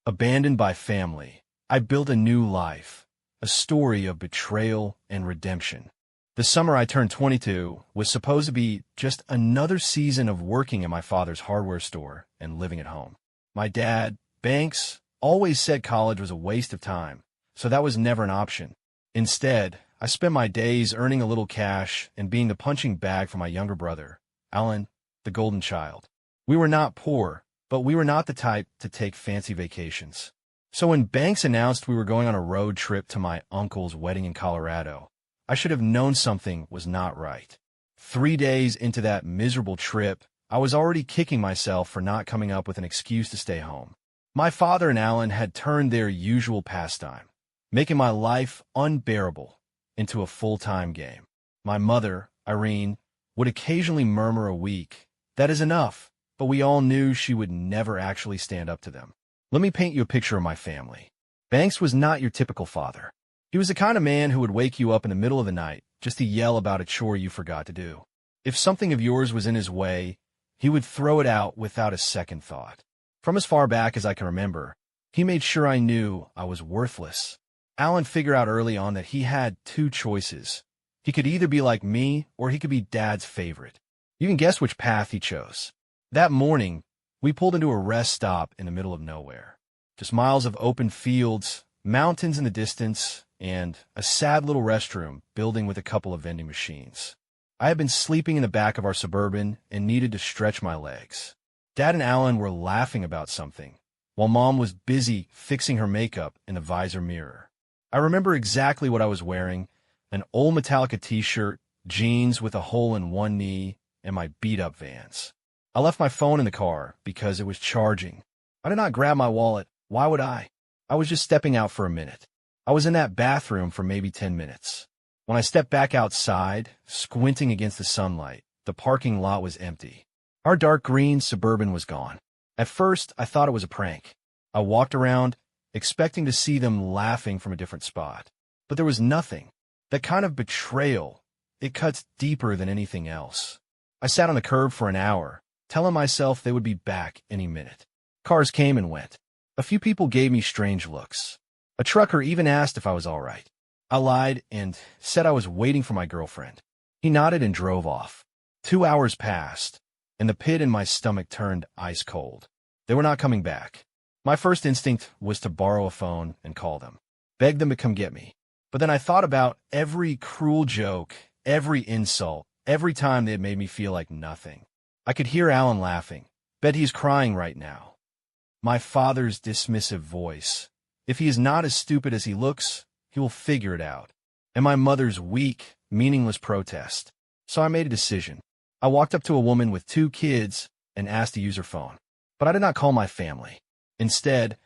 Abandoned by family, I built a new life, a story of betrayal and redemption. The summer I turned 22 was supposed to be just another season of working in my father's hardware store and living at home. My dad, Banks, always said college was a waste of time, so that was never an option. Instead, I spent my days earning a little cash and being the punching bag for my younger brother, Alan, the golden child. We were not poor, but we were not the type to take fancy vacations. So when Banks announced we were going on a road trip to my uncle's wedding in Colorado, I should have known something was not right. 3 days into that miserable trip, I was already kicking myself for not coming up with an excuse to stay home. My father and Alan had turned their usual pastime, making my life unbearable, into a full-time game. My mother, Irene, would occasionally murmur a week, "That is enough," but we all knew she would never actually stand up to them. Let me paint you a picture of my family. Banks was not your typical father. He was the kind of man who would wake you up in the middle of the night just to yell about a chore you forgot to do. If something of yours was in his way, he would throw it out without a second thought. From as far back as I can remember, he made sure I knew I was worthless. Alan figured out early on that he had two choices. He could either be like me or he could be Dad's favorite. You can guess which path he chose. That morning, we pulled into a rest stop in the middle of nowhere. Just miles of open fields, mountains in the distance, and a sad little restroom building with a couple of vending machines. I had been sleeping in the back of our Suburban and needed to stretch my legs. Dad and Alan were laughing about something, while Mom was busy fixing her makeup in the visor mirror. I remember exactly what I was wearing: an old Metallica t-shirt, jeans with a hole in one knee, and my beat-up Vans. I left my phone in the car because it was charging. I did not grab my wallet. Why would I? I was just stepping out for a minute. I was in that bathroom for maybe 10 minutes. When I stepped back outside, squinting against the sunlight, the parking lot was empty. Our dark green Suburban was gone. At first, I thought it was a prank. I walked around, expecting to see them laughing from a different spot. But there was nothing. That kind of betrayal, it cuts deeper than anything else. I sat on the curb for an hour, telling myself they would be back any minute. Cars came and went. A few people gave me strange looks. A trucker even asked if I was all right. I lied and said I was waiting for my girlfriend. He nodded and drove off. 2 hours passed, and the pit in my stomach turned ice cold. They were not coming back. My first instinct was to borrow a phone and call them, beg them to come get me. But then I thought about every cruel joke, every insult, every time they had made me feel like nothing. I could hear Alan laughing. Bet he's crying right now. My father's dismissive voice. If he is not as stupid as he looks, he will figure it out. And my mother's weak, meaningless protest. So I made a decision. I walked up to a woman with 2 kids and asked to use her phone. But I did not call my family. Instead,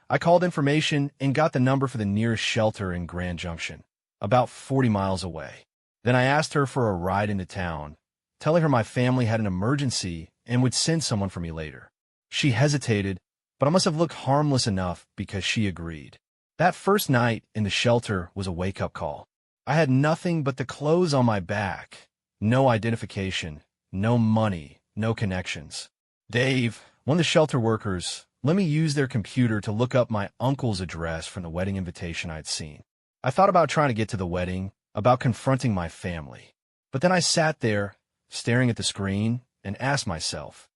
I called information and got the number for the nearest shelter in Grand Junction, about 40 miles away. Then I asked her for a ride into town, telling her my family had an emergency and would send someone for me later. She hesitated, but I must have looked harmless enough because she agreed. That first night in the shelter was a wake-up call. I had nothing but the clothes on my back, no identification, no money, no connections. Dave, one of the shelter workers, let me use their computer to look up my uncle's address from the wedding invitation I'd seen. I thought about trying to get to the wedding, about confronting my family. But then I sat there, staring at the screen, and asked myself,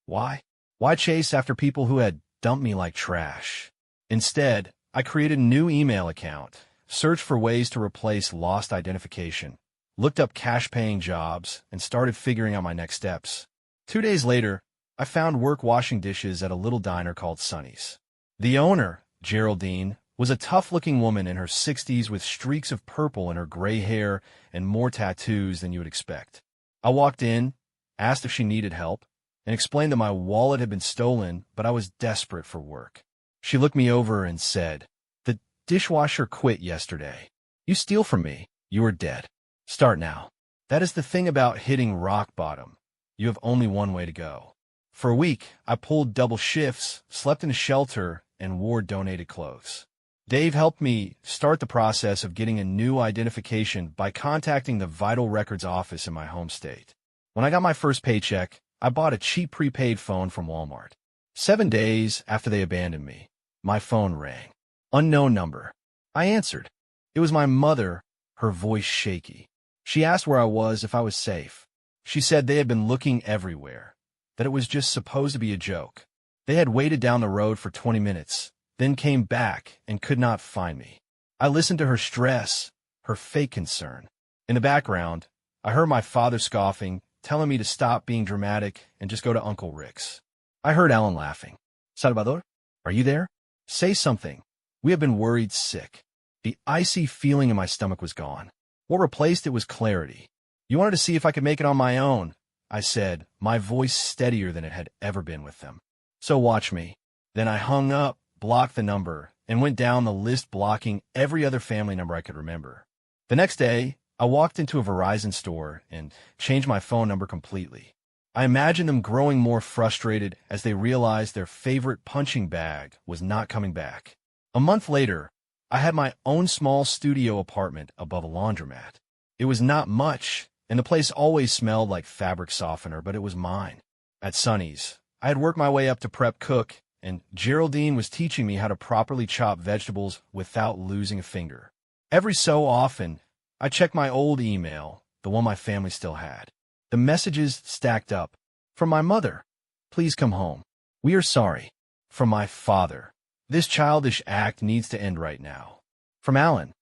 why? Why chase after people who had dumped me like trash? Instead, I created a new email account, searched for ways to replace lost identification, looked up cash-paying jobs, and started figuring out my next steps. 2 days later, I found work washing dishes at a little diner called Sonny's. The owner, Geraldine, was a tough-looking woman in her 60s with streaks of purple in her gray hair and more tattoos than you would expect. I walked in, asked if she needed help, and explained that my wallet had been stolen, but I was desperate for work. She looked me over and said, "The dishwasher quit yesterday. You steal from me, you are dead. Start now." That is the thing about hitting rock bottom. You have only one way to go. For a week, I pulled double shifts, slept in a shelter, and wore donated clothes. Dave helped me start the process of getting a new identification by contacting the Vital Records office in my home state. When I got my first paycheck, I bought a cheap prepaid phone from Walmart. 7 days after they abandoned me, My phone rang. Unknown number. I answered. It was my mother, her voice shaky. She asked where I was, if I was safe. She said they had been looking everywhere, that it was just supposed to be a joke. They had waited down the road for 20 minutes, then came back and could not find me. I listened to her stress, her fake concern. In the background, I heard my father scoffing, telling me to stop being dramatic and just go to Uncle Rick's. I heard Alan laughing. Salvador, are you there? Say something. We have been worried sick. The icy feeling in my stomach was gone. What replaced it was clarity. You wanted to see if I could make it on my own, I said, my voice steadier than it had ever been with them. So watch me. Then I hung up, blocked the number, and went down the list blocking every other family number I could remember. The next day, I walked into a Verizon store and changed my phone number completely. I imagined them growing more frustrated as they realized their favorite punching bag was not coming back. A month later, I had my own small studio apartment above a laundromat. It was not much, and the place always smelled like fabric softener, but it was mine. At Sonny's, I had worked my way up to prep cook, and Geraldine was teaching me how to properly chop vegetables without losing a finger. Every so often, I checked my old email, the one my family still had. The messages stacked up. From my mother, please come home. We are sorry. From my father, this childish act needs to end right now. From Alan,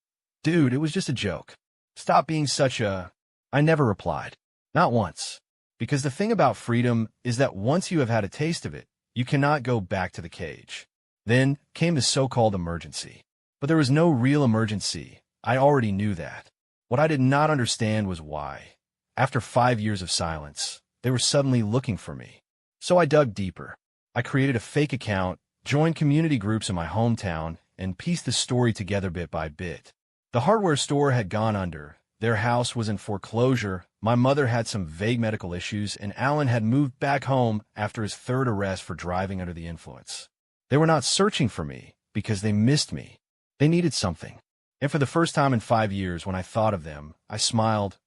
dude, it was just a joke. Stop being such a... I never replied. Not once. Because the thing about freedom is that once you have had a taste of it, you cannot go back to the cage. Then came the so-called emergency. But there was no real emergency. I already knew that. What I did not understand was why. After 5 years of silence, they were suddenly looking for me. So I dug deeper. I created a fake account, joined community groups in my hometown, and pieced the story together bit by bit. The hardware store had gone under, their house was in foreclosure, my mother had some vague medical issues, and Alan had moved back home after his third arrest for driving under the influence. They were not searching for me because they missed me. They needed something. And for the first time in 5 years, when I thought of them, I smiled,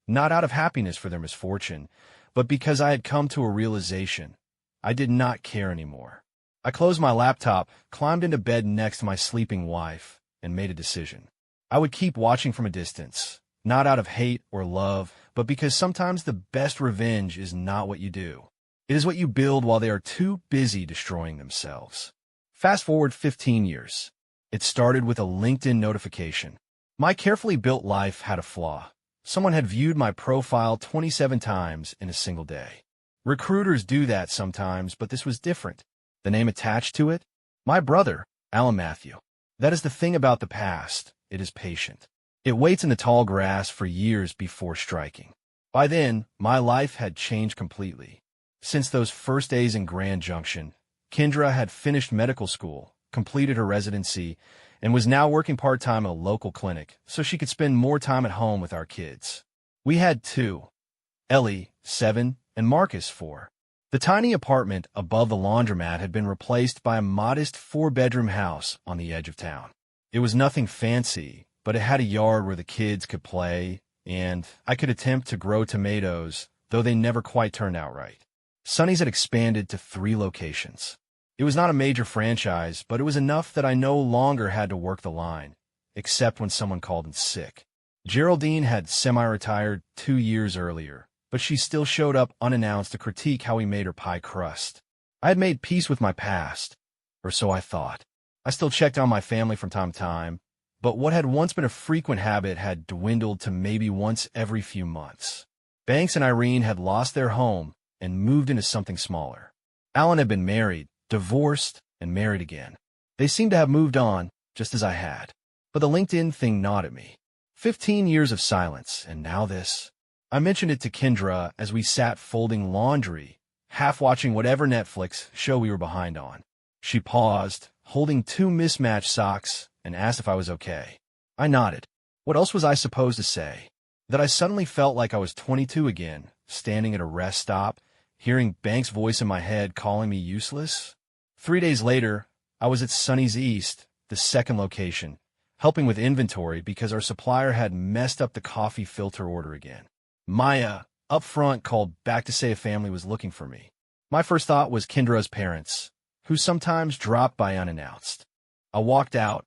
not out of happiness for their misfortune, but because I had come to a realization. I did not care anymore. I closed my laptop, climbed into bed next to my sleeping wife, and made a decision. I would keep watching from a distance, not out of hate or love, but because sometimes the best revenge is not what you do. It is what you build while they are too busy destroying themselves. Fast forward 15 years. It started with a LinkedIn notification. My carefully built life had a flaw. Someone had viewed my profile 27 times in a single day. Recruiters do that sometimes, but this was different. The name attached to it? My brother, Alan Matthew. That is the thing about the past. It is patient. It waits in the tall grass for years before striking. By then, my life had changed completely. Since those first days in Grand Junction, Kendra had finished medical school, completed her residency, and was now working part-time at a local clinic so she could spend more time at home with our kids. We had two, Ellie, 7, and Marcus, 4. The tiny apartment above the laundromat had been replaced by a modest 4-bedroom house on the edge of town. It was nothing fancy, but it had a yard where the kids could play, and I could attempt to grow tomatoes, though they never quite turned out right. Sonny's had expanded to 3 locations. It was not a major franchise, but it was enough that I no longer had to work the line, except when someone called in sick. Geraldine had semi-retired 2 years earlier, but she still showed up unannounced to critique how we made her pie crust. I had made peace with my past, or so I thought. I still checked on my family from time to time, but what had once been a frequent habit had dwindled to maybe once every few months. Banks and Irene had lost their home and moved into something smaller. Alan had been married, divorced, and married again. They seemed to have moved on, just as I had. But the LinkedIn thing gnawed at me. 15 years of silence, and now this. I mentioned it to Kendra as we sat folding laundry, half watching whatever Netflix show we were behind on. She paused, holding 2 mismatched socks, and asked if I was okay. I nodded. What else was I supposed to say? That I suddenly felt like I was 22 again, standing at a rest stop, hearing Bank's voice in my head calling me useless? 3 days later, I was at Sonny's East, the 2nd location, helping with inventory because our supplier had messed up the coffee filter order again. Maya, up front, called back to say a family was looking for me. My first thought was Kendra's parents, who sometimes dropped by unannounced. I walked out,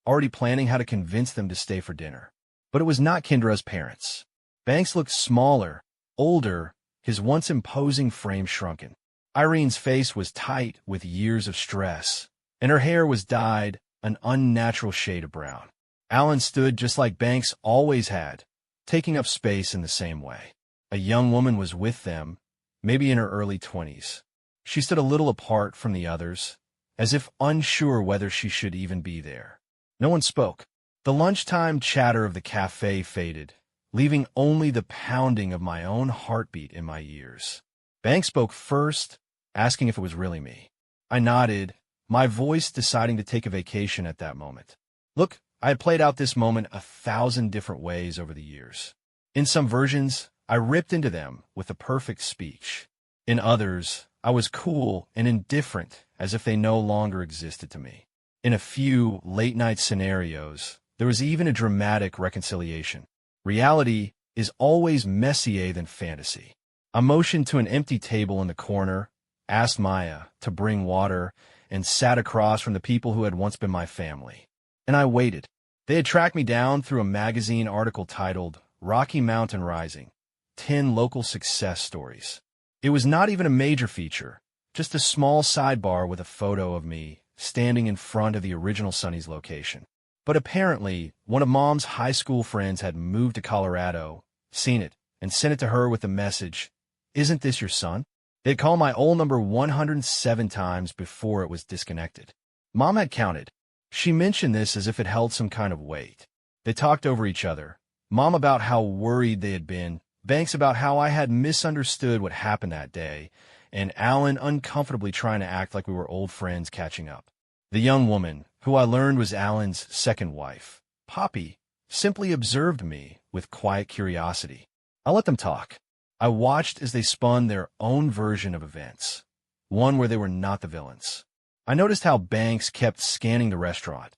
already planning how to convince them to stay for dinner. But it was not Kendra's parents. Banks looked smaller, older, his once imposing frame shrunken. Irene's face was tight with years of stress, and her hair was dyed an unnatural shade of brown. Alan stood just like Banks always had, taking up space in the same way. A young woman was with them, maybe in her early 20s. She stood a little apart from the others, as if unsure whether she should even be there. No one spoke. The lunchtime chatter of the cafe faded, leaving only the pounding of my own heartbeat in my ears. Banks spoke first, asking if it was really me. I nodded, my voice deciding to take a vacation at that moment. Look, I had played out this moment 1,000 different ways over the years. In some versions, I ripped into them with a perfect speech. In others, I was cool and indifferent, as if they no longer existed to me. In a few late-night scenarios, there was even a dramatic reconciliation. Reality is always messier than fantasy. I motioned to an empty table in the corner, asked Maya to bring water, and sat across from the people who had once been my family. And I waited. They had tracked me down through a magazine article titled Rocky Mountain Rising, 10 Local Success Stories. It was not even a major feature, just a small sidebar with a photo of me standing in front of the original Sonny's location. But apparently, one of Mom's high school friends had moved to Colorado, seen it, and sent it to her with the message, "Isn't this your son?" They'd called my old number 107 times before it was disconnected. Mom had counted. She mentioned this as if it held some kind of weight. They talked over each other. Mom about how worried they had been, Banks about how I had misunderstood what happened that day, and Alan uncomfortably trying to act like we were old friends catching up. The young woman, who I learned was Alan's second wife, Poppy, simply observed me with quiet curiosity. I let them talk. I watched as they spun their own version of events, one where they were not the villains. I noticed how Banks kept scanning the restaurant,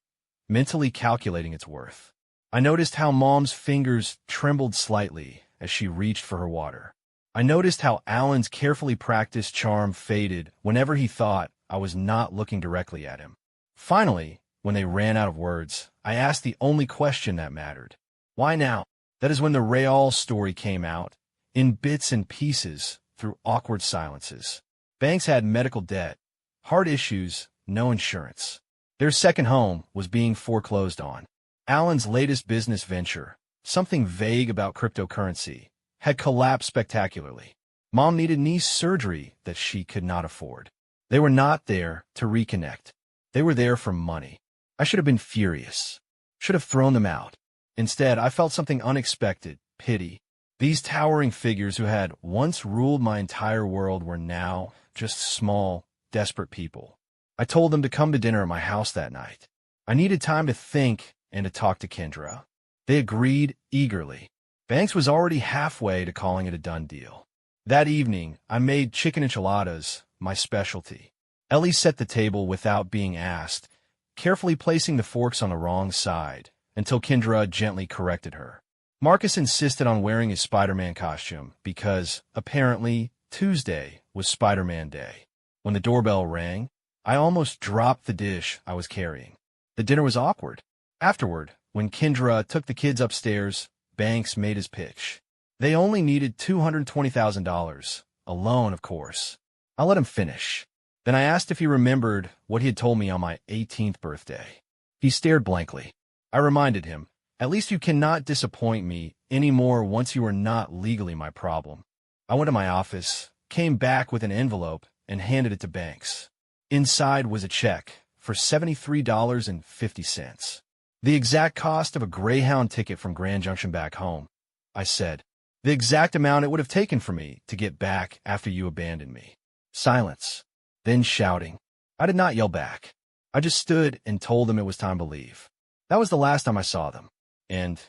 mentally calculating its worth. I noticed how Mom's fingers trembled slightly as she reached for her water. I noticed how Alan's carefully practiced charm faded whenever he thought I was not looking directly at him. Finally, when they ran out of words, I asked the only question that mattered. Why now? That is when the Real story came out, in bits and pieces, through awkward silences. Banks had medical debt, heart issues, no insurance. Their second home was being foreclosed on. Alan's latest business venture, something vague about cryptocurrency, had collapsed spectacularly. Mom needed knee surgery that she could not afford. They were not there to reconnect. They were there for money. I should have been furious. Should have thrown them out. Instead, I felt something unexpected, pity. These towering figures who had once ruled my entire world were now just small, desperate people. I told them to come to dinner at my house that night. I needed time to think and to talk to Kendra. They agreed eagerly. Banks was already halfway to calling it a done deal. That evening, I made chicken enchiladas my specialty. Ellie set the table without being asked, carefully placing the forks on the wrong side, until Kendra gently corrected her. Marcus insisted on wearing his Spider-Man costume because, apparently, Tuesday was Spider-Man Day. When the doorbell rang, I almost dropped the dish I was carrying. The dinner was awkward. Afterward, when Kendra took the kids upstairs, Banks made his pitch. They only needed $220,000, a loan, of course. I let him finish. Then I asked if he remembered what he had told me on my 18th birthday. He stared blankly. I reminded him, "At least you cannot disappoint me anymore once you are not legally my problem." I went to my office, came back with an envelope, and handed it to Banks. Inside was a check for $73.50. The exact cost of a Greyhound ticket from Grand Junction back home, I said. The exact amount it would have taken for me to get back after you abandoned me. Silence. Then shouting. I did not yell back. I just stood and told them it was time to leave. That was the last time I saw them. And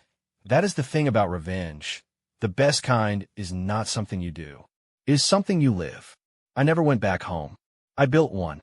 that is the thing about revenge. The best kind is not something you do. It is something you live. I never went back home. I built one.